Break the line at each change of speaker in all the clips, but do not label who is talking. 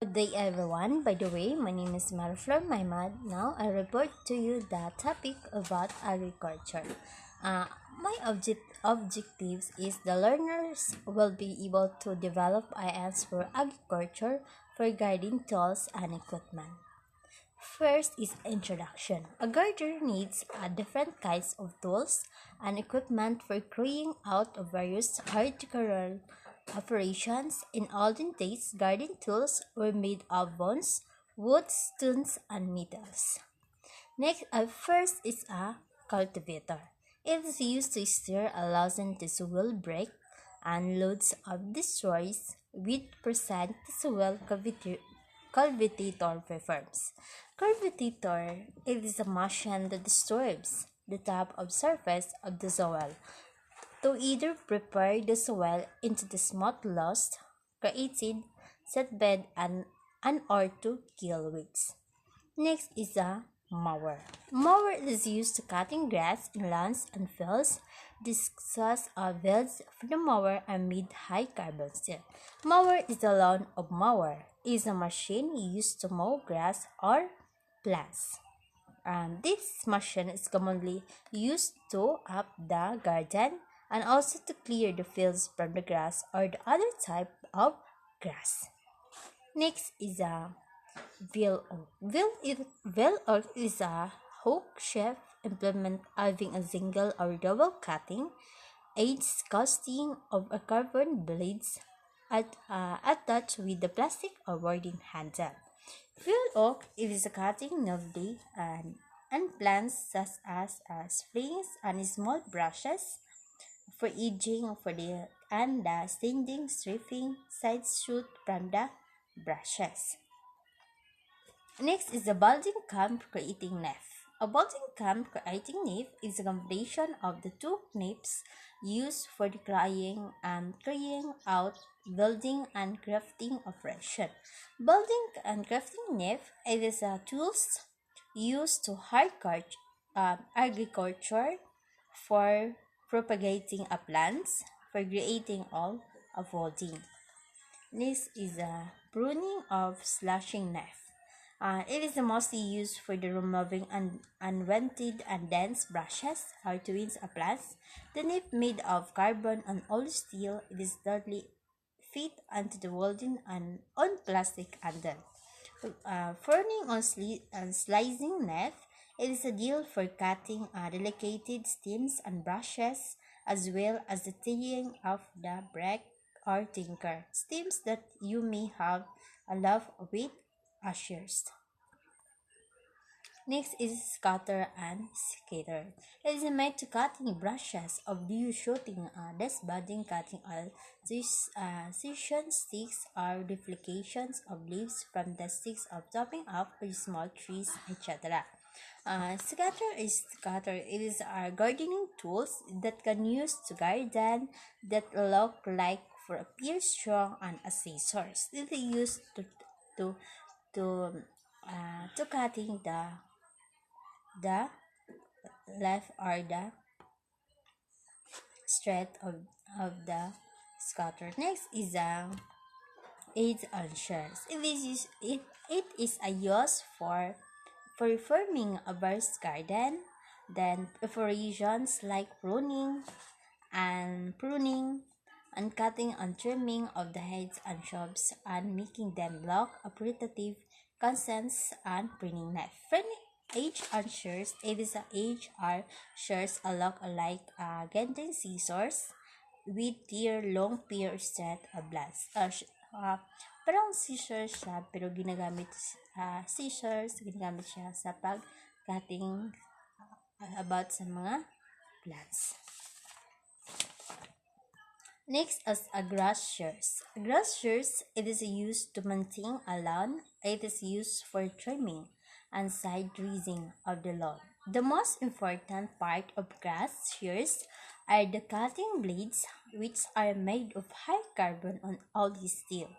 Good day everyone. By the way, my name is Mariflor Maimad. Now I report to you the topic about agriculture. Uh, my objectives is the learners will be able to develop ideas for agriculture for guiding tools and equipment. First is introduction. A gardener needs different kinds of tools and equipment for carrying out of various horticultural operations. In olden days, garden tools were made of bones, wood, stones, and metals. Next, first is a cultivator. It is used to steer a loosened soil brake and loads of destroys with percent the soil cultivator performs. Cultivator it is a machine that disturbs the top of surface of the soil to either prepare the soil into the smooth lost created setbed and or to kill weeds. Next is a mower. Mower is used to cutting grass in lawns and fields. The exhaust of belts for the mower are made high carbon steel. Mower is the lawn of mower. It is a machine used to mow grass or plants. This machine is commonly used to up the garden and also to clear the fields from the grass or the other type of grass. Next is a Veil oak. Veil oak is a hook-shaped implement having a single or double cutting edge casting of a carbon blades attached with the plastic or wooden handle. Veil oak is a cutting novelty and plants such as springs and small brushes for edging for the and the standing stripping side shoot from the brushes. Next is the building camp creating knife. A building camp creating knife is a combination of the two knives used for the carrying out building and crafting operation. Building and crafting knife it is a tools used to agriculture for propagating a plants for creating all of building. This is a pruning of slashing knife. It is mostly used for the removing unwanted and dense brushes or twins of plants. The knife made of carbon and old steel, it is thirdly fit onto the welding and on plastic handle. Pruning on slicing knife, it is a deal for cutting delicate stems and brushes as well as the tearing of the brick or tinker stems that you may have a love with ushers. Next is scatter and scatter. It is made to cutting brushes of blue shooting this budding cutting all these section sticks are duplications of leaves from the sticks of topping up with small trees, etc. Scatter. It is our gardening tools that can use to garden that look like for appear strong and accessories. It is used to to to cutting the left or the straight of the scatter. Next is aids and shares. It is a use for forming a verse garden, then preparations like pruning and cutting and trimming of the heads and shrubs and making them look appreciative, consents and pruning knife. Age and shears. It is a age or shears a look like Gending scissors with their long pair set of blades. Parang scissors siya, pero ginagamit siya sa pag-cutting about sa mga plants. Next is a grass shears. Grass shears, it is used to maintain a lawn. It is used for trimming and side raising of the lawn. The most important part of grass shears are the cutting blades, which are made of high carbon and oily steel.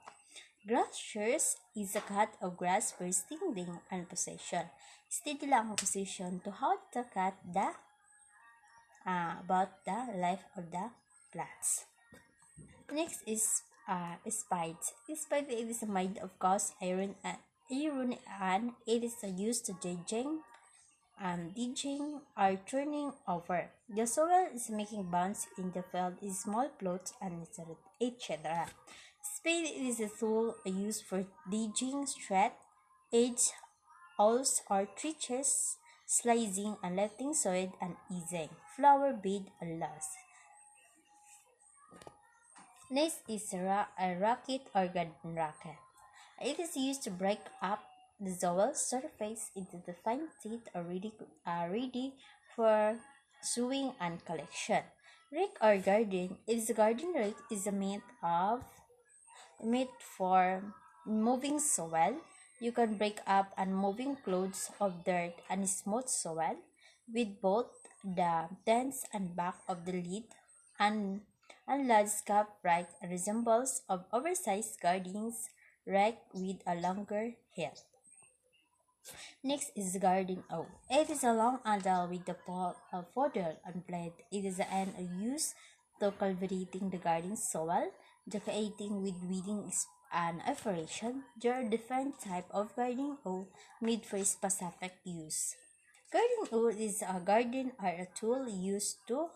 Grass shears is a cut of grass for standing and possession. Steady lang ang position to how to cut the about the life of the plants. Next is Spades. Spade is made of cast iron and it is used to digging or turning over. The soil is making bounds in the field in small plots and etc. Spade is a tool used for digging straight edge holes or trenches, slicing and letting soil and easing flower bed and loss. Next is a rocket or garden rocket. It is used to break up the soil surface into the fine teeth ready for sewing and collection. Rake or garden is a garden rake is a made for moving soil. You can break up and moving clouds of dirt and smooth soil with both the dense and back of the lid and landscape rake resembles of oversized gardens rake with a longer head. Next is garden oak. It is a long handle with the fodder and blade. It is an used to cultivating the garden soil, decorating with weeding and aeration. There are different type of garden oak made for specific use. Garden oak is a garden or a tool used to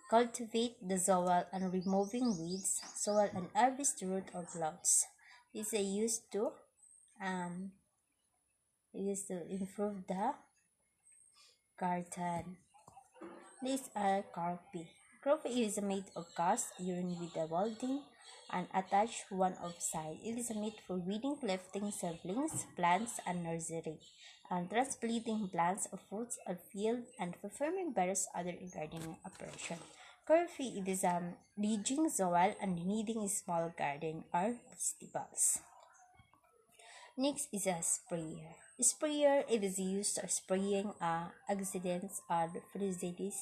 cultivate the soil and removing weeds, soil and harvest root or plants. It's a um, used to improve the garden. These are carpy. Carpy is made of cast iron with a welding and attached one of side. It is made for weeding, lifting saplings, plants, and nursery, and transplanting plants of fruits or field and performing various other gardening operations. Carpy it is digging soil and kneading small garden or vegetables. Next is a sprayer. Sprayer it is used for spraying accidents or fertilizers,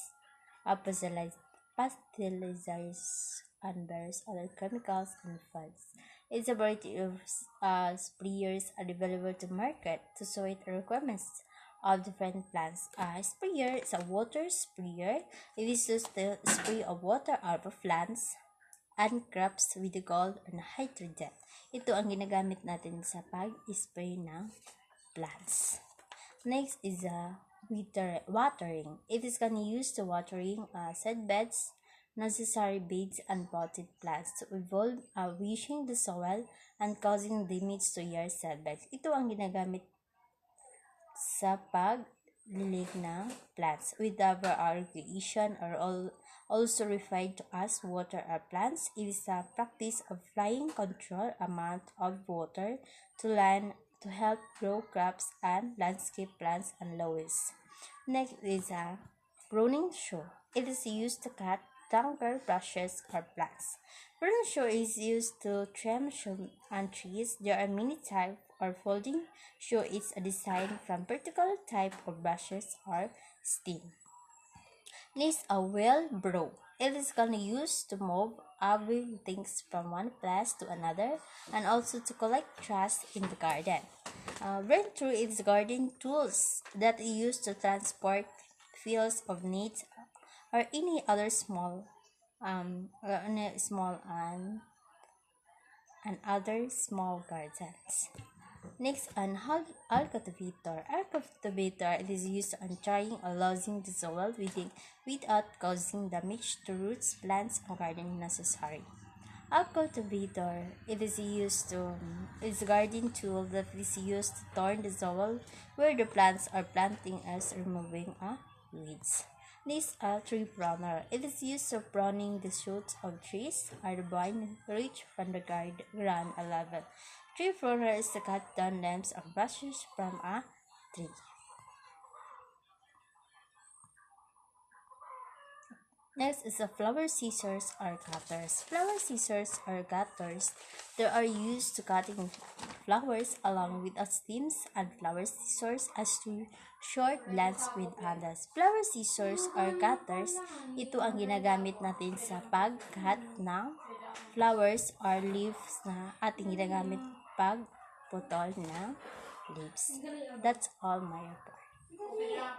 pasteurizers, and various other chemicals and funds. It's a variety of sprayers are available to market to suit the requirements of different plants. A sprayer is a water sprayer. It is used to spray of water out of plants and crops with the gold and hydrogen. Ito ang ginagamit natin sa pag-spray ng plants. Next is watering. It is can used to watering seed beds, necessary beds, and potted plants to avoid wishing the soil and causing damage to your seed beds. Ito ang ginagamit sa paglilig ng plants. Without irrigation or also referred to as water or plants, it is a practice of applying controlled amount of water to land to help grow crops and landscape plants and lawns. Next is a pruning saw. It is used to cut tanker brushes or plants. Pruning saw is used to trim and trees. There are many types or folding saw is a design from particular type of brushes or stem. Next, a wheelbarrow. It is used to move heavy things from one place to another and also to collect trash in the garden. Run through its garden tools that are used to transport fields of needs or any other small and other small gardens. Next, an all cultivator. Air cultivator it is used on trying or losing the soil without causing damage to roots, plants, or garden necessary. A cultivator it is used to is a garden tool that is used to turn the soil where the plants are planting as removing weeds. Next, a tree pruner. It is used for pruning the shoots of trees or the vine reach from the ground level. Tree pruner is to cut down limbs or branches from a tree. Next is the flower scissors or cutters. Flower scissors or cutters they are used to cutting flowers along with stems and flower scissors as to short blades with handles. Flower scissors or cutters, ito ang ginagamit natin sa pag-cut ng flowers or leaves na ating ginagamit pag putol ng leaves. That's all my report.